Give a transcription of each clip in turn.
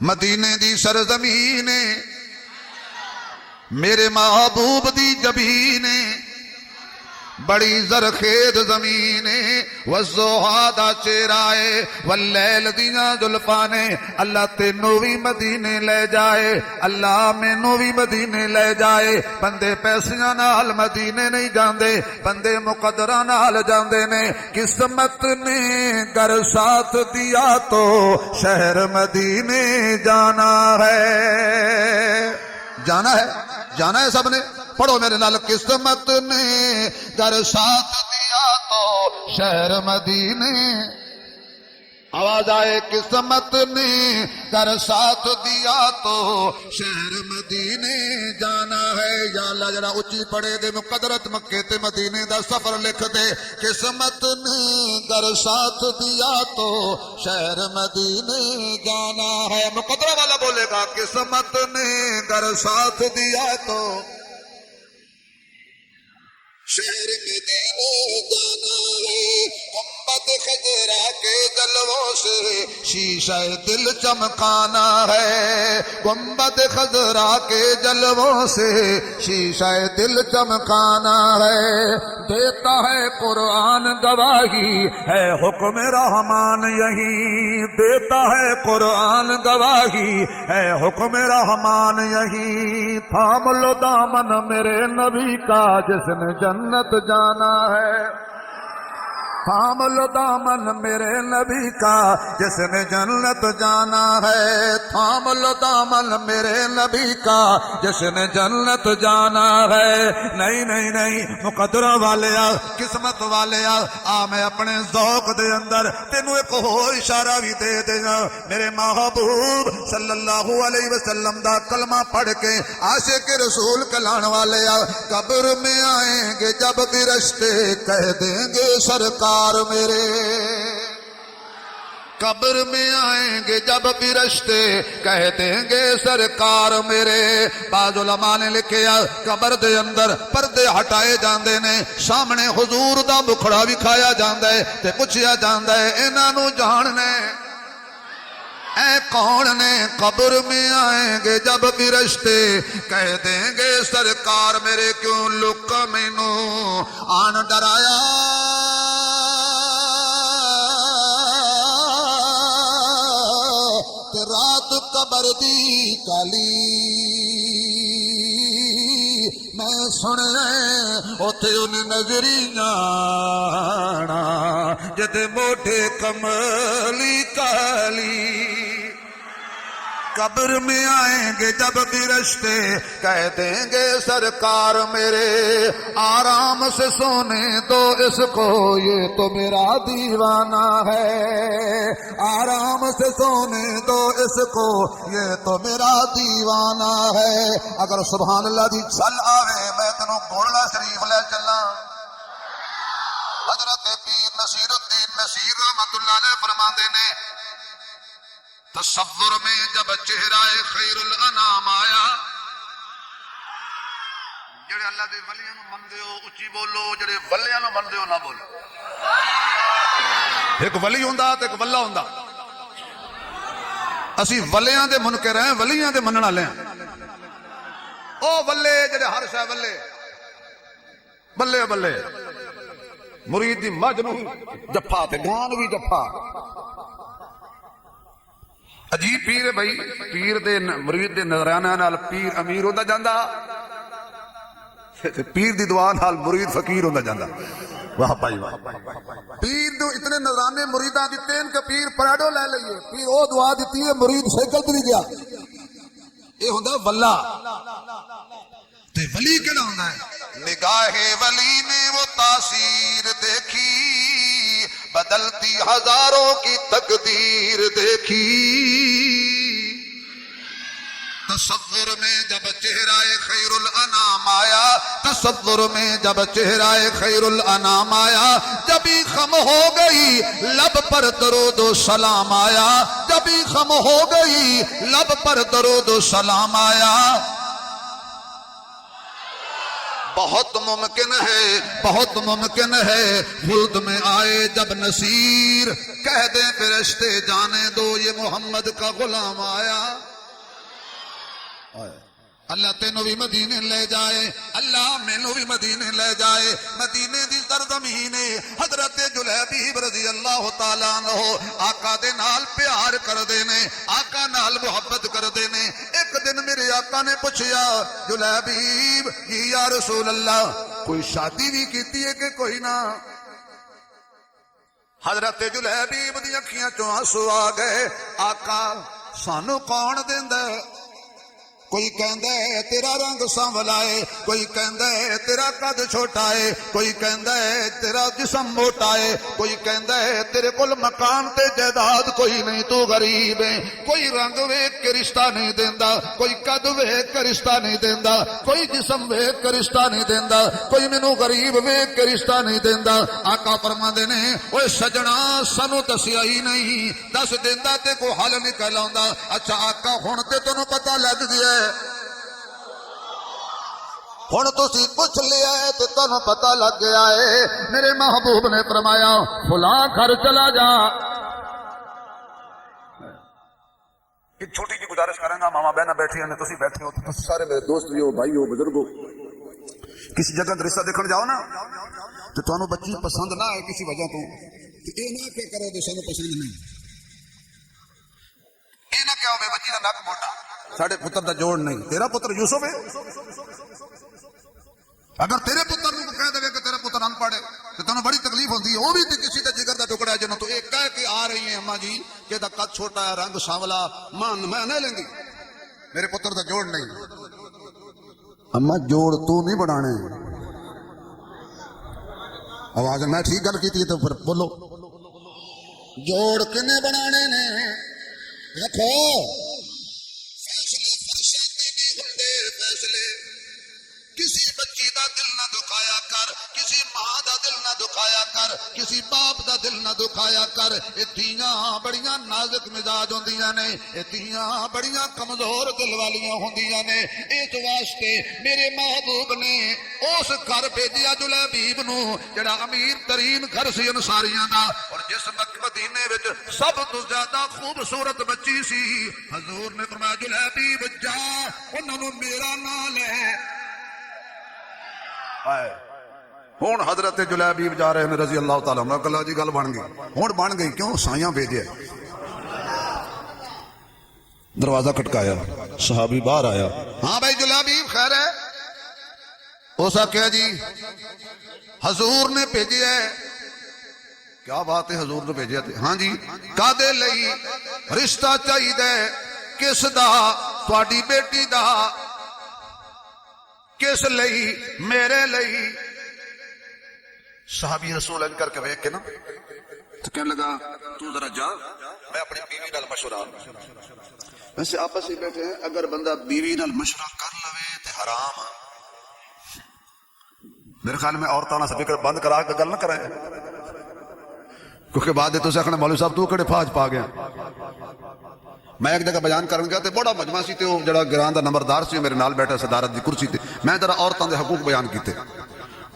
مدینے دی سرزمین میرے محبوب دی جبین بڑی زرخیز زمین والضحیٰ دا چہرائے واللیل دیاں زلفانے اللہ تینوں بھی مدینے لے جائے اللہ مینوں بھی مدینے لے جائے بندے پیسیاں نال مدینے نہیں جاندے بندے مقدرہ نال جاندے نے قسمت نے گر ساتھ دیا تو شہر مدینے جانا ہے جانا ہے سب نے پڑھو میرے نال قسمت نے گر ساتھ دیا تو شہر مدینے آواز آئے قسمت نے گر ساتھ دیا تو شہر مدینے جانا ہے یا اللہ جڑا اچھی پڑے دے مقدرت مکے تے مدینے دا سفر لکھ دے قسمت نے گر ساتھ دیا تو شہر مدینے جانا ہے مقدرہ والا بولے گا قسمت نے گر ساتھ دیا تو شہر مدینے جانا ہے گنبد خضرا کے جلووں سے شیشہ دل چمکانا ہے گنبد خضرا کے جلووں سے شیشہ دل چمکانا ہے دیتا ہے قرآن گواہی ہے حکم رحمان یہی دیتا ہے قرآن گواہی ہے حکم رحمان یہی تھام لو دامن میرے نبی کا جس نے جنت جانا ہے تھام لو دامن میرے نبی کا جس نے جنت جانا ہے تھام لو دامن میرے نبی کا جس نے جنت جانا ہے نہیں نہیں نہیں مقدرہ والے قسمت والے میں اپنے ذوق دے اندر تینوں ایک ہو اشارہ بھی دے دینا میرے محبوب صلی اللہ علیہ وسلم دا کلمہ پڑھ کے عاشق رسول کلان والے قبر میں آئیں گے جب بھی رشتے کہہ دیں گے سرکار میرے قبر میں آئیں گے جب بھی رشتے کہہ دیں گے سرکار میرے بعض علماء نے لکھیا قبر دے اندر پردے ہٹائے جاندے نے سامنے حضور دا بکھڑا بھی کھایا جاندہ ہے تے پوچھیا جاندہ ہے انہاں نوں جاننے اے کون نے قبر میں آئیں گے جب بھی رشتے کہہ دیں گے سرکار میرے کیوں لکا مینوں آن ڈرایا رات قبر دی کالی میں سنے اوتھے انہیں نظری جانا جدے موٹے کملی کالی قبر میں آئیں گے جب بھی رشتے کہہ دیں گے سرکار میرے آرام سے سونے دو اس کو یہ تو میرا دیوانہ ہے آرام سے سونے دو اس کو یہ تو میرا دیوانہ ہے اگر سبحان اللہ دی چل آوے میں تنوں گولڑا شریف لے چلا حضرت پیر نصیر الدین نصیر رحمت اللہ علیہ فرماندے نے تصور میں جب چہرہ خیر الانام آیا جڑے اللہ دے ولیاں نوں مندے ہو اچھی بولو جڑے ولیاں نوں مندے ہو نہ بولو ایک ولی ہوندا تے ایک ولا ہوندا اسی ولیاں دے منکر ہیں ولیاں دے منن والے ہیں او ولے جڑے ہر شے ولے بلے بلے مرید دی مجنوں جفا تے گان بھی جفا عجیب پیر ہے بھائی پیر دے مرید دے نظرانہ نال پیر امیر ہوتا جاندہ پیر دی دعا نال مرید فقیر ہوتا جاندہ واہ بھائی واہ پیر دو اتنے نظرانے مریدہ دیتے ہیں کہ پیر پریڈو لے لئیے پیر او دعا دیتی ہے مرید سیکل بھی گیا یہ ہوتا ولا تے ولی کہنا ہوتا ہے نگاہ ولی نے وہ تاثیر دیکھی بدلتی ہزاروں کی تقدیر دیکھی تصور میں جب چہرہ خیر الانام آیا تصور میں جب چہرہ خیر الانام آیا جبھی خم ہو گئی لب پر درود و سلام آیا جبھی خم ہو گئی لب پر درود و سلام آیا بہت ممکن ہے ولد میں آئے جب نصیر، کہہ دیں فرشتے جانے دو یہ محمد کا غلام آیا۔ اللہ تینوں بھی مدینے لے جائے، اللہ مینوں بھی مدینے لے جائے۔ مدینے دی سرزمین حضرت جلیبیب رضی اللہ تعالیٰ عنہ آقا دے نال پیار کر دینے، آقا نال محبت کر دینے۔ ایک دن میرے آقا نے پوچھیا جلیبیب جی یا رسول اللہ کوئی شادی بھی کیتی ہے کہ کوئی نہ؟ حضرت جلیبیب دی اکھیاں چوں آنسو آ گئے، آقا سانو کون دیندا ہے؟ کوئی کہندا ہے تیرا رنگ سانولا ہے، کوئی کہندا ہے تیرا قد چھوٹا ہے، کوئی کہندا ہے تیرا جسم موٹا ہے، کوئی کہندا ہے تیرے کول مکان تے جائیداد کوئی نہیں تو غریب ہے۔ کوئی رنگ ویکھ کے رشتہ نہیں دیندا، کوئی قد ویکھ کے رشتہ نہیں دیندا، کوئی جسم ویکھ کے رشتہ نہیں دیندا، کوئی مینوں غریب ویکھ کے رشتہ نہیں دیندا۔ آقا فرماندے نے اوے سجنا سانو دسیا ہی نہیں، دس دیندا تے کوئی حل نکل آوندا۔ اچھا آقا ہن تے تینوں پتہ لگ گیا ہے، ہن تسی پوچھ لیا ہے تو تمہیں پتہ لگ گیا ہے۔ میرے محبوب نے فرمایا فلاں گھر چلا جا۔ ایک چھوٹی جی گزارش کریں گا، ماما بہن بیٹھی ہیں تسی بیٹھے ہو سارے میرے دوست بھی ہو بھائی ہو بزرگ ہو، کسی جگہ رشتہ دیکھنے جاؤ نا تو تمہیں بچی پسند نہ آئے کسی وجہ تو یہ نہ کہ کرو تو سانو پسند نہیں، یہ نہ کہو بچی کا نک موٹا ساڑھے پتر دا جوڑ نہیں، تیرا پتر یوسف ہے۔ اگر تیرے پتر کو کہہ دے کہ تیرا پتر ان پڑھے تو تمہیں بڑی تکلیف ہوتی ہے، وہ بھی کسی کا جگر کا ٹکڑا ہے جنہوں تو ایک کہہ کے آ رہی ہیں اماں جی کہ دا قد چھوٹا ہے رنگ سانولا مان میں نہیں لیں گی، میرے پتر دا جوڑ نہیں۔ اماں جوڑ تو نہیں بڑھانے، آواز میں ٹھیک گل کی تھی تو پھر بولو جوڑ کنے بنانے نے؟ دیکھو فیصلے کسی بچی دا دل نہ دکھایا کر، کسی ماں دا دل نہ دکھایا کر، کسی باپ دا دل نہ دکھایا کر۔ یہ دھیاں بڑیاں نازک مزاج ہوندیاں نے، یہ دھیاں بڑیاں کمزور دل والیاں ہوندیاں نے۔ اس واسطے میرے محبوب نے اس گھر بھیجیا جلیبیب نو جڑا امیر ترین گھر سی انصاریاں دا، اور جس مدینے وچ سب تو زیادہ خوبصورت بچی سی۔ حضور نے فرمایا جلیبیب جا انہاں نو میرا نام لے۔ ہوں حضرت جلیبیب جا رہے ہیں رضی اللہ تعالیٰ عنہ، کلا جی گل بن گئی، ہوں بن گئی کیوں؟ سائیاں بھیجے، دروازہ کھٹکایا، صحابی باہر آیا، ہاں بھائی جلیبیب خیر ہے؟ اس آخیا جی حضور نے بھیجے ہے۔ کیا بات ہے حضور نے بھیجے تھے؟ ہاں جی کادے لئی رشتہ چاہیے کس دا؟ تواڈی بیٹی دا۔ کس لئی؟ میرے لئی۔ صحابی رسول ان کر کے ویکھ کے نا تو کہنے لگا تو ذرا جا میں اپنی بیوی نال مشورہ۔ ویسے آپس ہی بیٹھے ہیں، اگر بندہ بیوی نال مشورہ کر لوے تے حرام، میرے خیال میں عورتاں نال سپیکر بند کرا کے گل نہ کرائے، کیونکہ بعد تو آخنا مولوی صاحب تو کہڑے فاج پا گیا۔ میں ایک جگہ بیان کرن گیا تے بڑا مجمع سی تے جڑا گران دا نمبردار سی میرے نال بیٹھا صدارت دی کرسی تے، میں ذرا عورتاں دے حقوق بیان کیتے،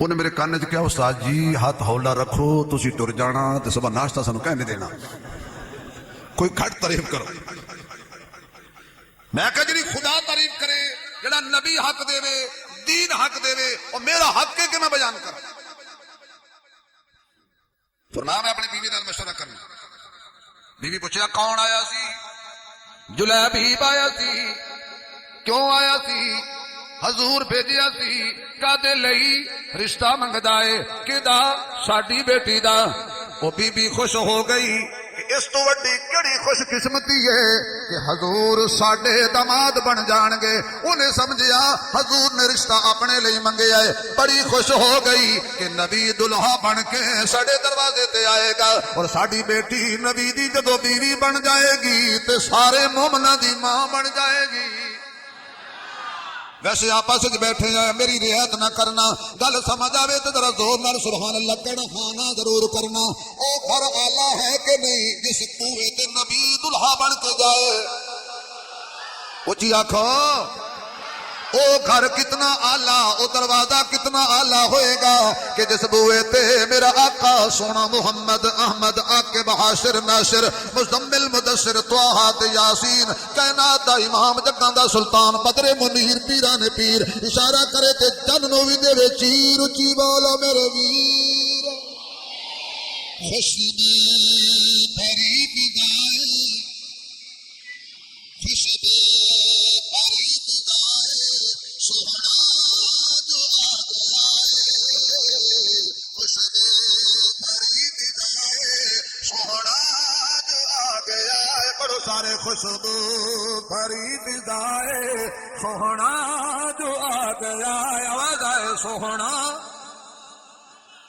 انہیں میرے کان وچ کہا استاد جی ہاتھ ہولا رکھو تسی ٹر جانا تے صبح ناشتہ سانو کہنے دینا، کوئی کھٹ تعریف کرو۔ میں کہا جی خدا تعریف کرے، جڑا نبی حق دے وے، دین حق دے وے، اور میرا حق ہے کہ میں بیان کروں۔ فرمایا میں اپنی بیوی نال مشورہ کرنا۔ بیوی پوچھا کون آیا سی؟ جلیبیب آیا سی۔ کیوں آیا سی؟ حضور بھیجیا سی کادے لئی؟ رشتہ منگدا ہے کدا؟ ساڈی بیٹی دا۔ وہ بی بی خوش ہو گئی کہ اس تو وڈی کیڑی خوش قسمتی ہے کہ حضور ساڈے داماد بن جان گے۔ انہیں سمجھیا حضور نے رشتہ اپنے لئی منگیا ہے، بڑی خوش ہو گئی کہ نبی دلہا بن کے ساڈے دروازے تے آئے گا، اور ساڈی بیٹی نبی دی جدو بیوی بن جائے گی تے سارے مومناں دی ماں بن جائے گی۔ ویسے آپس بیٹھے ہیں، میری رعایت نہ کرنا، گل سمجھ آوے تو ذرا زور نال سبحان اللہ کہنا، ہاں ضرور کرنا۔ او گھر آلہ ہے کہ نہیں جس کنویں تے نبی دلہا بن کے جائے؟ اچھی آکھو او گھر کتنا آلہ، او دروازہ کتنا آلہ ہوئے گا کہ جس بوئے تے میرا آقا سونا محمد احمد عاقب حاشر ناشر مزمل مدثر طٰہٰ تے یاسین کائنات دا امام جگاں دا سلطان بدر منیر پیران پیر اشارہ کرے تے جن نو وی دے وے چیر اچھی بولو میرے ویر خوشبو بھری فضائیں خوشبو بھری فضائیں سوہنا جو آ گیا ہے خوشبو بھری فضائیں سوہنا جو آ گیا ہے پڑھو سارے خوشبو بھری فضائیں سوہنا جو آ گیا ہے آواز آئے سوہنا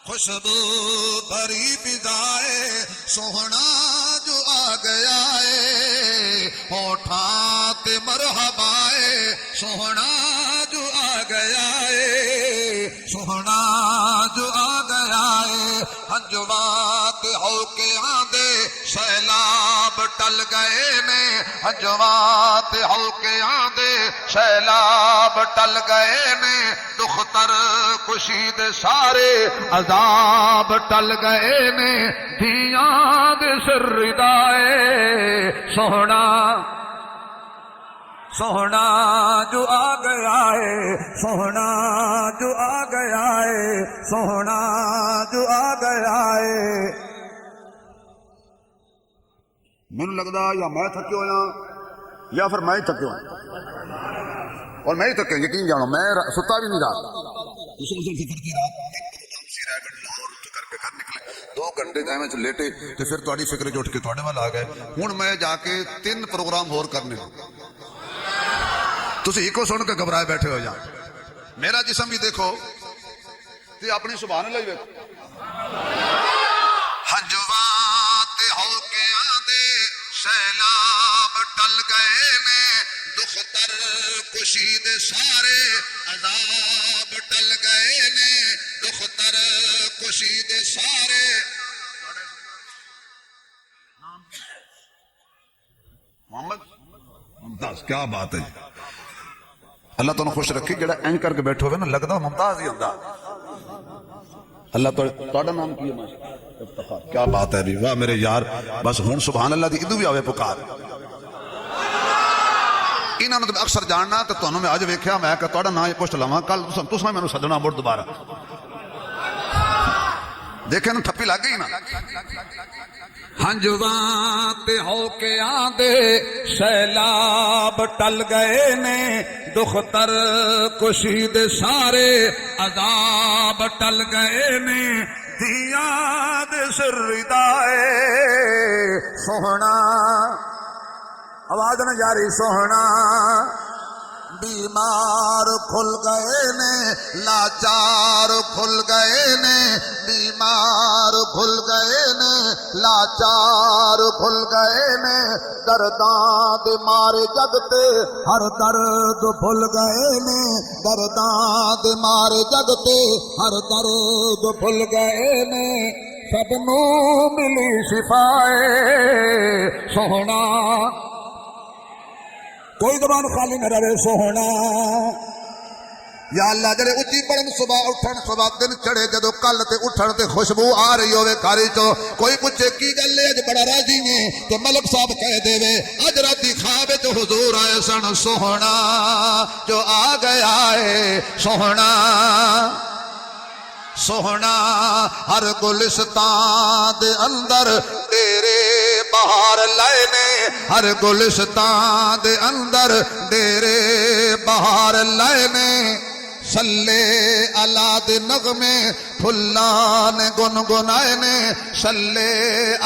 خوشبو بھری فضائیں سوہنا جو آ گیا ہے ہوٹھاں تے مرحبا ہے سوہنا جو آ گیا ہے سوہنا جو آ گیا ہے ہنجواں تے ہو کے آندے سیلاب ٹل گئے نے ہنجواں تے ہو کے آندے سیلاب ٹل گئے نے دختر کشید سارے عذاب ٹل گئے نے دھیاں دے سر ردائے سوہنا سوہنا جو آ گیا ہے سوہنا جو آ گیا ہے سوہنا جو آ گیا ہے مینوں لگدا یا میں تھکے ہویا یا پھر میں ہی تھکے ہویا اور میں ہی تھکے یقین جانو میں ستا بھی نہیں رہا 2 گھنٹے جائیں میں لیٹے تو پھر تھوڑی فکر جو اٹھ کے تھوڑے وال آ گئے ہوں میں جا کے 3 پروگرام ہور کرنے تسی ایک سن کے گھبرائے بیٹھے ہو جان میرا جسم بھی دیکھو تے اپنی سبحان اللہ ہی ہنجواں تے ہو کے آندے سیلاب ٹل گئے نے دختر کشید سارے عذاب ٹل گئے نے دختر کشید سارے محمد ممتاز کیا بات ہے اللہ تو خوش رکھی جڑا این کر کے بیٹھو ہوئے نا لگتا ممتاز ہی ہوتا اللہ تو نام کی ہے کیا بات ہے واہ میرے یار بس ہون سبحان اللہ دی ادو بھی آوے پکار انہوں نے اکثر جاننا تو تمہیں میں آج ویکھیا میں کہ تہاڈا نام پوچھ لواں کل تساں مینوں سدنا مڑ دوبارہ دیکھیں نا تھپی لگ گئی نا ہنجواں تے ہو کے آندے سیلاب ٹل گئے نے دختر کشید سارے عذاب ٹل گئے نے دھیاں دے سر ردائے سوہنا آواز نہ جاری سوہنا بیمار کھل گئے نے لاچار کھل گئے نے بیمار کھل گئے نے لاچار کھل گئے نے درداں دے مارے جگتے ہر درد بھول گئے نے درداں دے مارے جگتے ہر درد بھول گئے نے سب نو ملی شفائے سوہنا کوئی زبان خالی نہ رہے سوہنا یا اللہ جڑے اچھی پڑھن صبح اٹھن صبح دن چڑھے جدو کل تے اٹھن تے خوشبو آ رہی ہوئے کاری چو کوئی پوچھے کی گل ہے اج بڑا راضی نے تے ملک صاحب کہہ دے وے اج راتی خواب وچ حضور آئے سن سوہنا جو آ گیا ہے سوہنا سوہنا ہر گلستان دے اندر ڈیرے بہار لائے نے ہر گلستان دے اندر ڈیرے بہار لائے نے سلے علا دے نغمے پھلاں نے گنگنائے نے سلے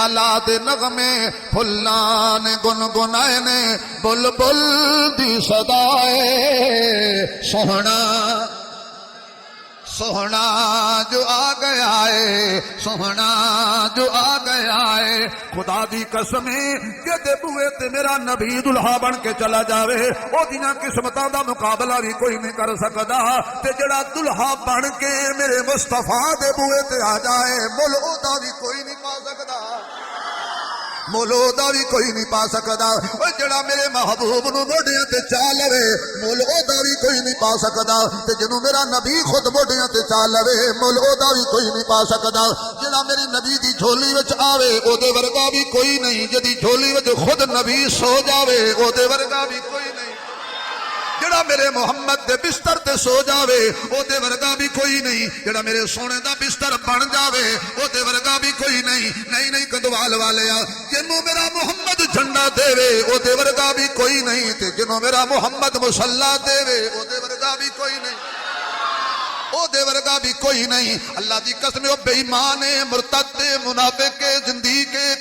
علا دے نغمے پھلاں نے گنگنائے نے بلبل دی صدائے سوہنا سوہنا جو آ گیا ہے سوہنا جو آ گیا ہے خدا دی قسمیں جدے بوئے تے میرا نبی دلہا بن کے چلا جاوے او دینا قسمتاں دا مقابلہ بھی کوئی نہیں کر سکدا تے جڑا دلہا بن کے میرے مصطفیٰ دے بوئے تے آ جائے مل او دا بھی کوئی نہیں پا سکدا ਮੁੱਲ ਉਹਦਾ ਵੀ ਕੋਈ ਨਹੀਂ ਪਾ ਸਕਦਾ। ਓ ਜਿਹੜਾ ਮੇਰੇ ਮਹਬੂਬ ਨੂੰ ਮੋਢਿਆਂ ਤੇ ਚਾ ਲਵੇ ਮੁੱਲ ਉਹਦਾ ਵੀ ਕੋਈ ਨਹੀਂ ਪਾ ਸਕਦਾ। ਤੇ ਜਿਹਨੂੰ ਮੇਰਾ ਨਬੀ ਖੁਦ ਮੋਢਿਆਂ ਤੇ ਚਾ ਲਵੇ ਮੁੱਲ ਉਹਦਾ ਵੀ ਕੋਈ ਨਹੀਂ ਪਾ ਸਕਦਾ। ਜਿਹੜਾ ਮੇਰੇ ਨਬੀ ਦੀ ਝੋਲੀ ਵਿੱਚ ਆਵੇ ਉਹਦੇ ਵਰਗਾ ਵੀ ਕੋਈ ਨਹੀਂ। ਜਿਹਦੀ ਝੋਲੀ ਵਿੱਚ ਖੁਦ ਨਬੀ ਸੋ ਜਾਵੇ ਉਹਦੇ ਵਰਗਾ ਵੀ ਕੋਈ ਨਹੀਂ। ਜਿਹੜਾ ਮੇਰੇ ਮੁਹੰਮਦ ਦੇ ਬਿਸਤਰ ਤੇ ਸੋ ਜਾਵੇ ਉਹਦੇ ਵਰਗਾ ਵੀ ਕੋਈ ਨਹੀਂ। ਜਿਹੜਾ ਮੇਰੇ ਸੋਨੇ ਦਾ ਬਿਸਤਰ ਬਣ ਜਾਵੇ ਉਹਦੇ ਵਰਗਾ ਵੀ ਕੋਈ ਨਹੀਂ। ਨਹੀਂ ਨਹੀਂ ਕੰਦਵਾਲ ਵਾਲਿਆ, ਜਿਹਨੂੰ ਮੇਰਾ ਮੁਹੰਮਦ ਝੰਡਾ ਦੇਵੇ ਉਹਦੇ ਵਰਗਾ ਵੀ ਕੋਈ ਨਹੀਂ। ਤੇ ਜਿਹਨੂੰ ਮੇਰਾ ਮੁਹੰਮਦ ਮੁਸੱਲਾ ਦੇਵੇ ਉਹਦੇ ਵਰਗਾ ਵੀ ਕੋਈ ਨਹੀਂ। ਉਹਦੇ ਵਰਗਾ ਵੀ ਕੋਈ ਨਹੀਂ। ਅੱਲਾਹ ਦੀ ਕਸਮ ਉਹ ਬੇਈਮਾਨ ਹੈ, ਮੁਰਤਦ ਹੈ, ਮੁਨਾਫਿਕ ਹੈ, ਜ਼ਿੰਦੀਕ ਹੈ,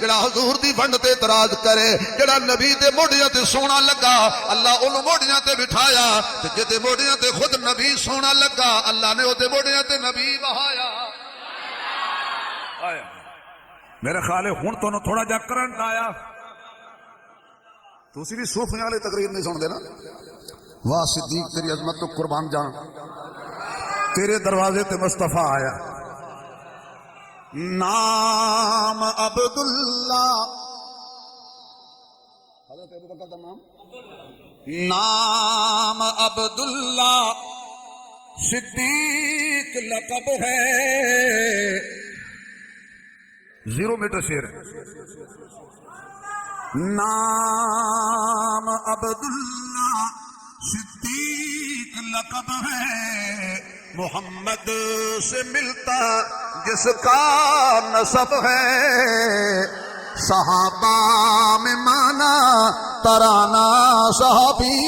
ਜਿਹੜਾ ਹਜ਼ੂਰ ਦੀ ਵੰਡ ਤੇ ਇਤਰਾਜ਼ ਕਰੇ, ਜਿਹੜਾ ਨਬੀ ਦੇ ਮੋਢਿਆਂ ਤੇ ਸੋਹਣਾ ਲੱਗਾ ਅੱਲਾਹ ਉਹਨੂੰ ਮੋਢਿਆਂ ਤੇ ਬਿਠਾਇਆ। ਤੇ ਜਿਹਦੇ ਮੋਢਿਆਂ ਤੇ ਖੁਦ ਨਬੀ ਸੋਹਣਾ ਲੱਗਾ ਅੱਲਾਹ ਨੇ ਉਹਦੇ ਮੋਢਿਆਂ ਤੇ ਨਬੀ ਬਹਾਇਆ। میرے خیال ہے ہوں تمہیں تھوڑا جا کرنٹ آیا. تسی بھی صوفیاں والی تقریر نہیں سن دے نا. واہ صدیق تیری عظمت تو قربان جان، تیرے دروازے تے مصطفیٰ آیا. نام عبداللہ، حضرت ابو بکر کا نام عبداللہ صدیق لقب ہے. 0 میٹر شیر ہے. نام عبداللہ صدیق لقب ہے، محمد سے ملتا جس کا نسب ہے. صحابہ میں مانا ترانہ صحابی،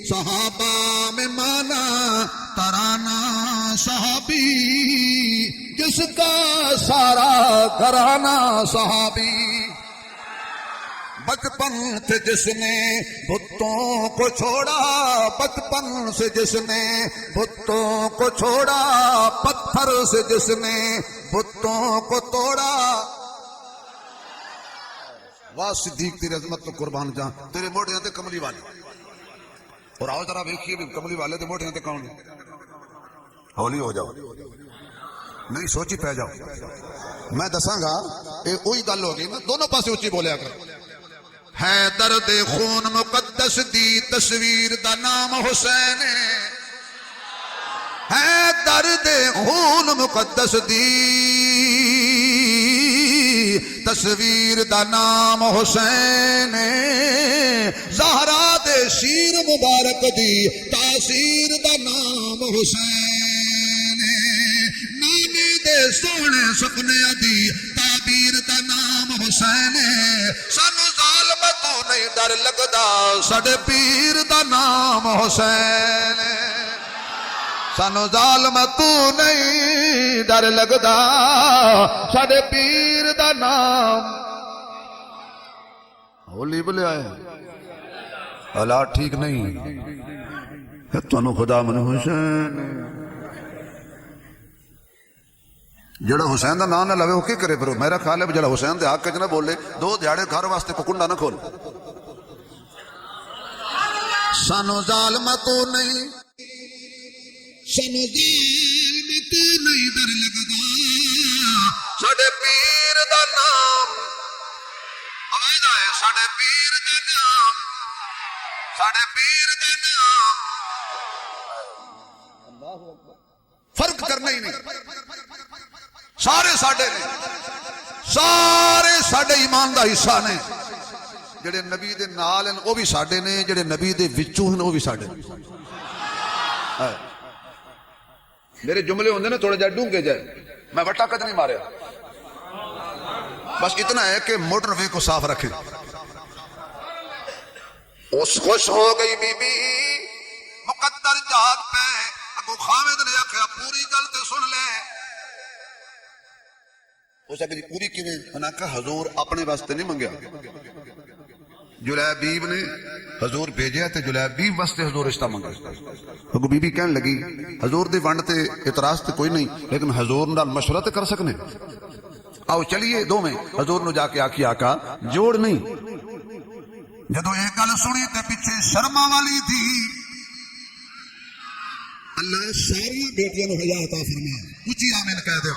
صحابہ میں مانا ترانہ صحابی، جس کا سارا گھرانہ صحابی. بچپن سے جس نے بتوں کو چھوڑا، بچپن سے جس نے بتوں کو چھوڑا، پتھر سے جس نے بتوں کو توڑا. واہ صدیق تیری عظمت تو قربان جان، تیرے موڑیاں تے کملی والے. اور آؤ ذرا دیکھیے بھی کملی والے تے موڑیاں تے کون. ہولی ہو جاؤ، نہیں سوچی پہ جاؤ. میں دساں گا یہ وہی گل ہو گئی نا، دونوں پاسے اچھی بولیا کر. ہے درد خون مقدس دی تصویر دا نام حسین، ہے درد خون مقدس دی تصویر دا نام حسین. زہرا دے شیر مبارک دی تاثیر دا نام حسین. نامی دے سونے سپنے دی تعبیر دا نام حسین. سانو ظالم تو نہیں ڈر لگدا، ساڈے پیر دا نام حسین. سانو ظالم تو نہیں ڈر لگدا، ساڈے پیر دا نام. ہولی بولے آئے حالات ٹھیک نہیں تانوں خدا من حسین. جڑا حسین دا نام نہ لوے وہ کی کرے پھر. میرا خیال ہے جڑا حسین دے حق وچ نہ بولے 2 دیہڑے گھر واسطے کو کنڈا نہ کھول. سانو ظالم تو نہیں، سانو ظالم تو نہیں ڈر لگدا، ساڈے پیر دا نام. آواز آئے ساڈے پیر دا نام، ساڈے پیر دا نام. فرق کرنا ہی نہیں. سارے ساڈے نے، سارے ساڈے ایمان دا حصہ نے. جڑے نبی دے نال ہیں وہ بھی ساڈے نے، جڑے نبی دے وچوں ہیں وہ بھی ساڈے. میرے جملے ہوندے نا تھوڑے جا ڈونگے جائے، میں وٹا کد نہیں ماریا. بس اتنا ہے کہ موٹر وے کو صاف رکھے. اس خوش ہو گئی بی بی مقدر جاگ پہ. ابو خامد نے آخیا پوری گل تے سن لے. اس نے پوری کیویں؟ انہاں کہا حضور اپنے واسطے نہیں منگیا، جلیبیب نے حضور بھیجیا تے جلیبیب واسطے حضور رشتہ منگا. اگو بی بی کہن لگی حضور دی ونڈ تے اعتراض تے کوئی نہیں، لیکن حضور نال مشورہ تے کر سکنے. آؤ چلیے دو میں حضور نو جا کے آکھی آقا جوڑ نہیں. جدو ایک گل سنی تے پیچھے شرما والی تھی. اللہ ساری بیٹیاں نو حیا عطا فرمائے. اونچی آمین کہہ دیو.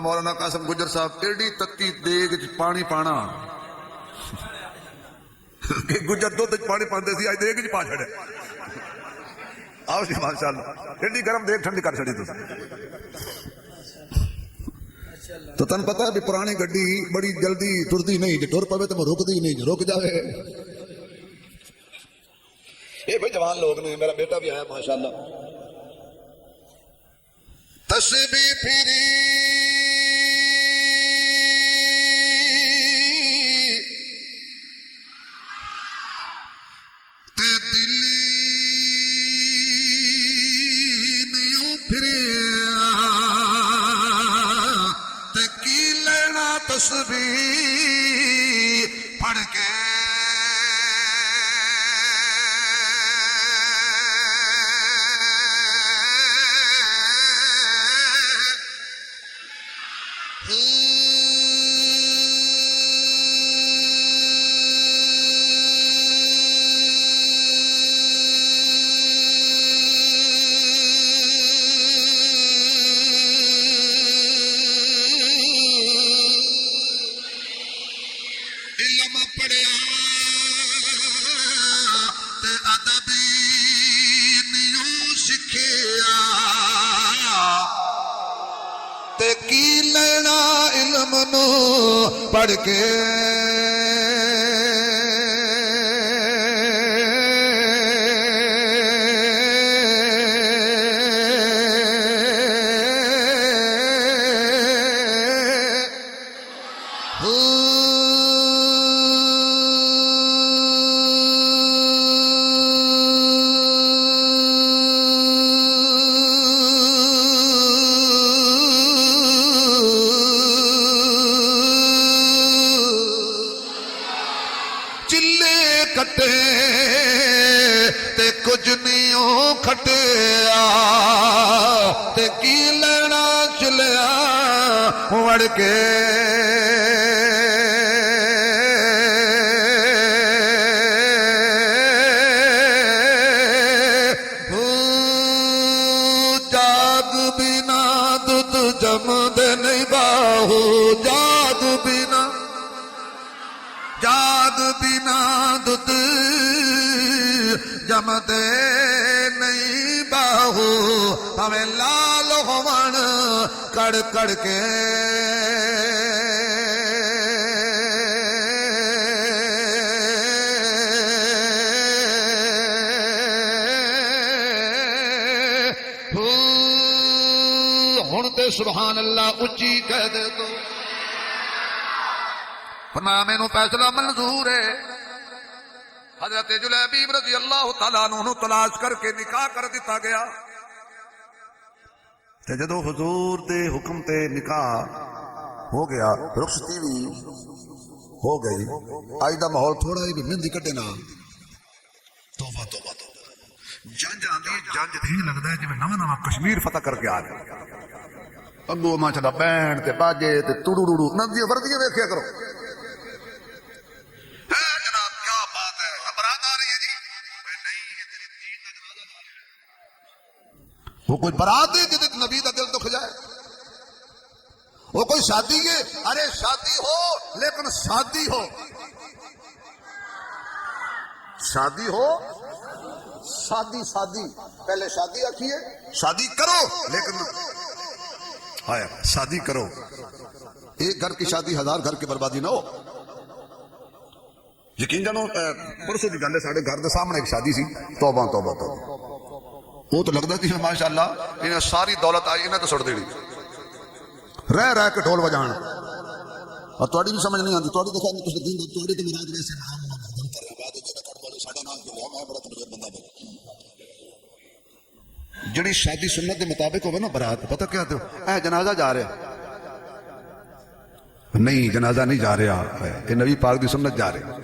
مولانا قاسم گجر صاحب ایڈی تتی دیگ چ پانی پانا کہ گجر دودھ چ پانی پاندے سی اج دیگ چ پا چھڑے آؤ جی ماشاءاللہ ایڈی گرم دیگ ٹھنڈی کر چھڑی تسی تو تن پتہ ہے بھی پرانی گڈی بڑی جلدی ٹردی نہیں جے ٹر پوے تو رکدی نہیں جے رک جاوے یہ بھائی جوان لوگ نے میرا بیٹا بھی آیا ماشاءاللہ تسبیح پھری تے دل نیوں پھریا تے کی لینا تسبیح پڑھ کے علم پڑھیا تے ادب نیوں سکھیا تے کی لینا علم نو پڑھ کے چلے کٹے تے کچھ نہیں کھٹیا تے کی لینا چلیا وڑ کے جاگ بنا دودھ جمد نہیں باہو جاگ بنا دودھ جمدے نہیں باہو ہمیں لال ہومن کڑ کڑ کے ہن تے سبحان اللہ اچھی کہہ دے تو فرمایا میں نو فیصلہ منظور ہے حضرت جلیبیب رضی اللہ تعالیٰ عنہ تلاش کر کے نکاح کر دیتا گیا تے جدو حضور دے حکم تے نکاح ہو گیا رخصتی بھی ہو گئی اج دا ماحول تھوڑا ہی مہندی کٹے نا توبہ توبہ توبہ جنج آندی جنج تھی لگدا ہے جویں نواں نواں کشمیر فتح کر کے آ گیا اگو ماشاءاللہ بینڈ تے باجے تے ٹوڈو نندی وردیاں ویکھیا کرو وہ کوئی برات ہے جدے نبی کا دل دکھ جائے وہ کوئی شادی ہے ارے شادی ہو لیکن شادی ہو شادی ہو شادی پہلے شادی آکھیے شادی کرو لیکن آیا شادی کرو ایک گھر کی شادی 1000 گھر کی بربادی نہ ہو یقین جانو پرسوں کی گل ہے ساڑھے گھر دے سامنے ایک شادی سی توبہ توبہ توبہ وہ تو لگتا تھی ماشاءاللہ انہیں ساری دولت آئی انہیں تو سڑ دینی رہ کے ڈھول بجان اور تھوڑی بھی سمجھ نہیں آتی تھوڑی دفعہ کچھ دین تھوڑی تو میراج ویسے نام جڑی شادی سنت دے مطابق ہوگا نا برات پتہ کیا دو اے جنازہ جا رہا نہیں جنازہ نہیں جا رہا یہ نبی پاک دی سنت جا رہا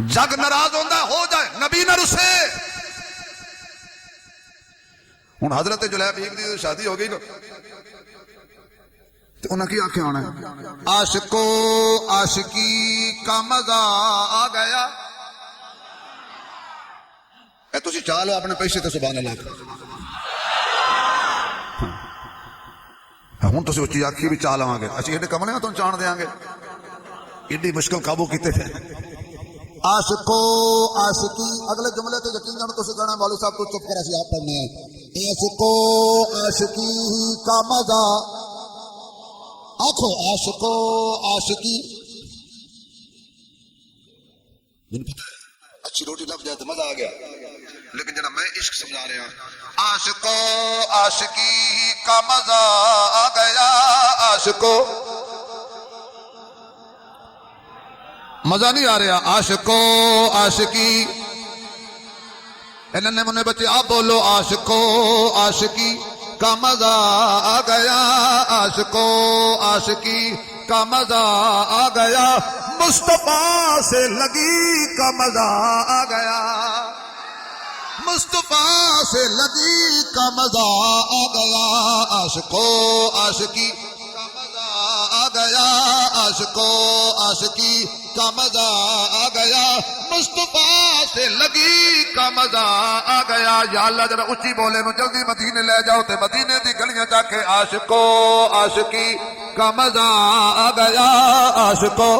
جگ ناراض ہوندہ ہو جائے نبی نہ رسے ہن حضرت جلیبیب دی شادی ہو گئی نا تو انہاں کی آنکھیں آنا ہے عاشقو عاشقی کا مزہ آ گیا اے تسی چالو اپنے پیسے تے سبحان اللہ ہوں تسی اچھی آکھی بھی چاہ لواں گے اچھی ایڈے کمنے میں تو چان دیاں گے ایڈی مشکل قابو کیتے تھے عاشقو عاشقی اگلے جملے تے یقین جانو تسی کہنا مولوی صاحب تو چپ کر اسی آپ پڑھنے ہیں عاشقو عاشقی کا مزہ آنکھو عاشقو عاشقی جن پتہ ہے اچھی روٹی لگ جائے تو مزہ آ گیا لیکن جناب میں عشق سمجھا رہا ہوں عاشقو عاشقی کا مزہ آ گیا عاشقو مزہ نہیں آ رہا عاشقو عاشقی انہوں نے منے بچے آپ بولو عاشقو عاشقی کا مزہ آ گیا عاشقو عاشقی کا مزہ آ گیا مصطفیٰ سے لگی کا مزہ آ گیا مصطفیٰ سے لگی کا مزہ آ گیا عاشقو عاشقی کا مزہ آ گیا عاشقو عاشقی کا مزہ آ گیا مصطفیٰ سے لگی کا مزہ آ گیا یا اللہ ذرا اچھی بولے نو جلدی مدینے لے جاؤ تے مدینے دی گلیاں جا کے عاشقو عاشقی کا مزہ آ گیا عاشقو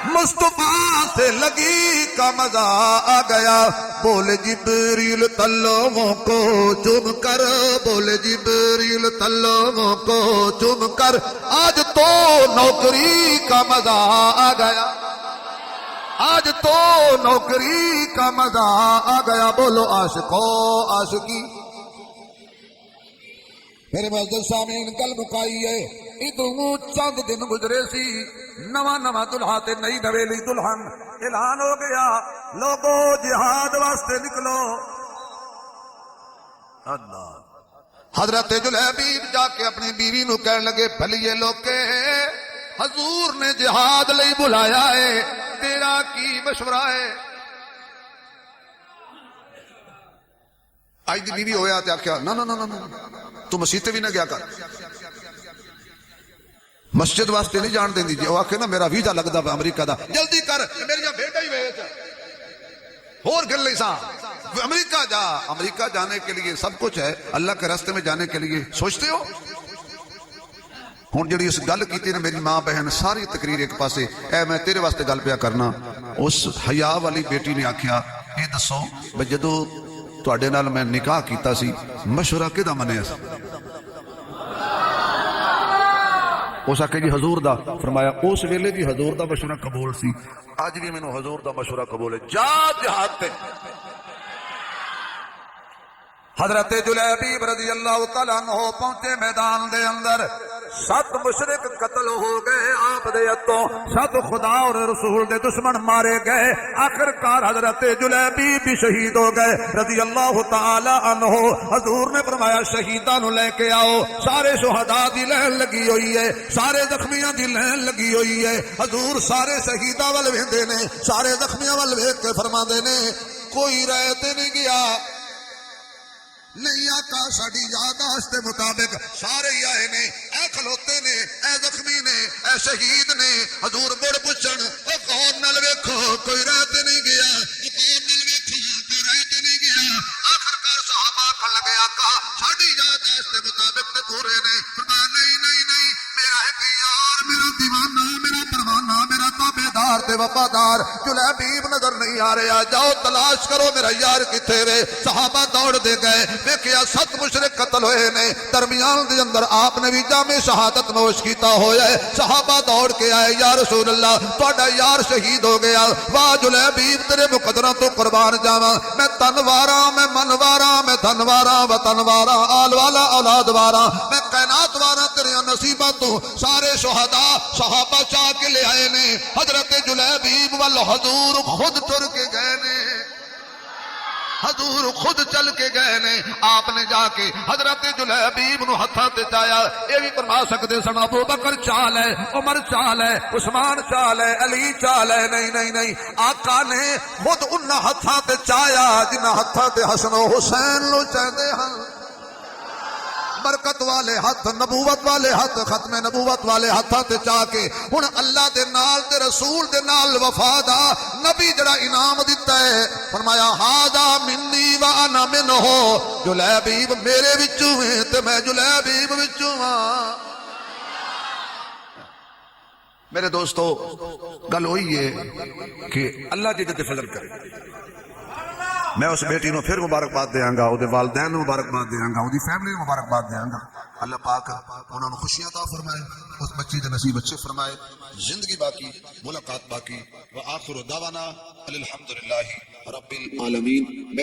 مصطفیٰ سے لگی کا مزہ آ گیا بولے جبریل تلووں کو چوم کر بولے جبریل تلووں کو چوم کر آج تو نوکری کا مزہ آ گیا آج تو نوکری کا مزہ آ گیا بولو عاشقو عاشقی میرے معزز سامعین گل مکائی ہے ادھروں چند دن گزرے سی نواں نواں دلہا تے نئی نویلی دلہن اعلان ہو گیا لوگو جہاد واسطے نکلو اللہ حضرت جلیبیب جا کے اپنی بیوی نو کہنے لگے بھلیے لوکے حضور نے جہاد لئی بلایا ہے تیرا کی مشورہ ہے آج دی بیوی ہویا تے آکھیا نا نا نا نا تو مسجد تے بھی نہ گیا کر مسجد واسطے نہیں جان دیں دی وہ آکھے نا میرا ویزا لگدا پا امریکہ دا جلدی کر میرے جا بیٹا ہی ویچ اور گل نہیں سا امریکہ جا امریکہ جانے کے لیے سب کچھ ہے اللہ کے راستے میں جانے کے لیے سوچتے ہو ہن جڑی اس گل کیتی نا میری ماں بہن ساری تقریر ایک پاسے اے میں تیرے واسطے گل پیا کرنا اس حیا والی بیٹی نے آکھیا اے دسو بھئی جدو تواڈے نال میں نکاح کیتا سی مشورہ کدا منیا سی اس آکھے جی حضور دا فرمایا اس ویلے جی حضور دا مشورہ قبول سی آج بھی مینوں حضور دا مشورہ قبول ہے جا جہاد تے حضرت جلیبیب رضی اللہ تعالیٰ عنہ پہنچے میدان دے اندر 7 مشرک قتل ہو گئے آپ دے اتوں 7 خدا اور رسول دے دشمن مارے گئے آخرکار حضرت جلیبیب بھی شہید ہو گئے رضی اللہ تعالیٰ عنہ حضور نے فرمایا شہیداں نو لے کے آؤ سارے شہداء دی لین لگی ہوئی ہے سارے زخمیاں دی لین لگی ہوئی ہے حضور سارے شہیداں ول ویندے نے سارے زخمیاں ول ویکھ کے فرماندے نے کوئی رہ تے نہیں گیا نہیں آقا ساڑی یاداشت مطابق سارے ہی آئے نے اے کھلوتے نے اے زخمی نے اے شہید نے حضور مڑ پوچھن او غور نال ویکھو کوئی رہتے نہیں گیا غور نال ویکھو کوئی رہتے نہیں گیا آخرکار صحابہ کھل لگے آقا ساڑی یاداشت مطابق تے پورے نے فرمایا نہیں میرا ایک یار میرا دیوانہ میرا پروانہ میرا تابعدار تے وفادار جلیبیب نظر نہیں آ رہا جاؤ تلاش کرو میرا یار کتھے وے صحابہ دوڑ دے گئے دیکھیا 7 مشرک قتل ہوئے نے درمیان دے اندر آپ نے بھی جام شہادت نوش کیتا ہویا ہے صحابہ دوڑ کے آئے یا رسول اللہ تہاڈا یار شہید ہو گیا واہ جلیبیب تیرے مقدراں تو قربان جاواں میں تنواراں میں منواراں میں دھنواراں وطنواراں آل والا اولاد واراں میں کائنات واراں تیرے نصیباں تو سارے شہداء صحابہ چاہ کے لے آئے نے حضرت جلیبیب وال حضور خود ٹر کے گئے نے حضور خود چل کے گئے نے آپ نے جا کے حضرت جلیبیب نو ہتھاں تے چایا یہ بھی فرما سکتے سن ابو بکر چال ہے عمر چال ہے عثمان چال ہے علی چال ہے نہیں آقا نے خود ان ہتھاں تے چایا جنہ ہتھاں تے حسن و حسین نو چاہندے ہن برکت والے ہاتھ نبوت والے ہاتھ ختم نبوت والے ہاتھاں تے چا کے ہن اللہ دے نال تے رسول دے نال وفا دا نبی جڑا انعام دیتا ہے فرمایا ہاذا منی وانا منہ جلیبیب میرے وچوں ہے تے میں جلیبیب وچوں ہاں میرے دوستو گل ہوئی ہے کہ اللہ جی تے فضل کرے میں اس بیٹی نو پھر مبارکباد دیاں گا اودے والدین نو مبارکباد دیاں گا اودی فیملی نو مبارکباد دیاں گا اللہ پاک انہاں نو خوشیاں عطا فرمائے اس بچی دے نصیب اچھے فرمائے زندگی باقی ملاقات باقی وآخر دعوانا الحمدللہ رب العالمین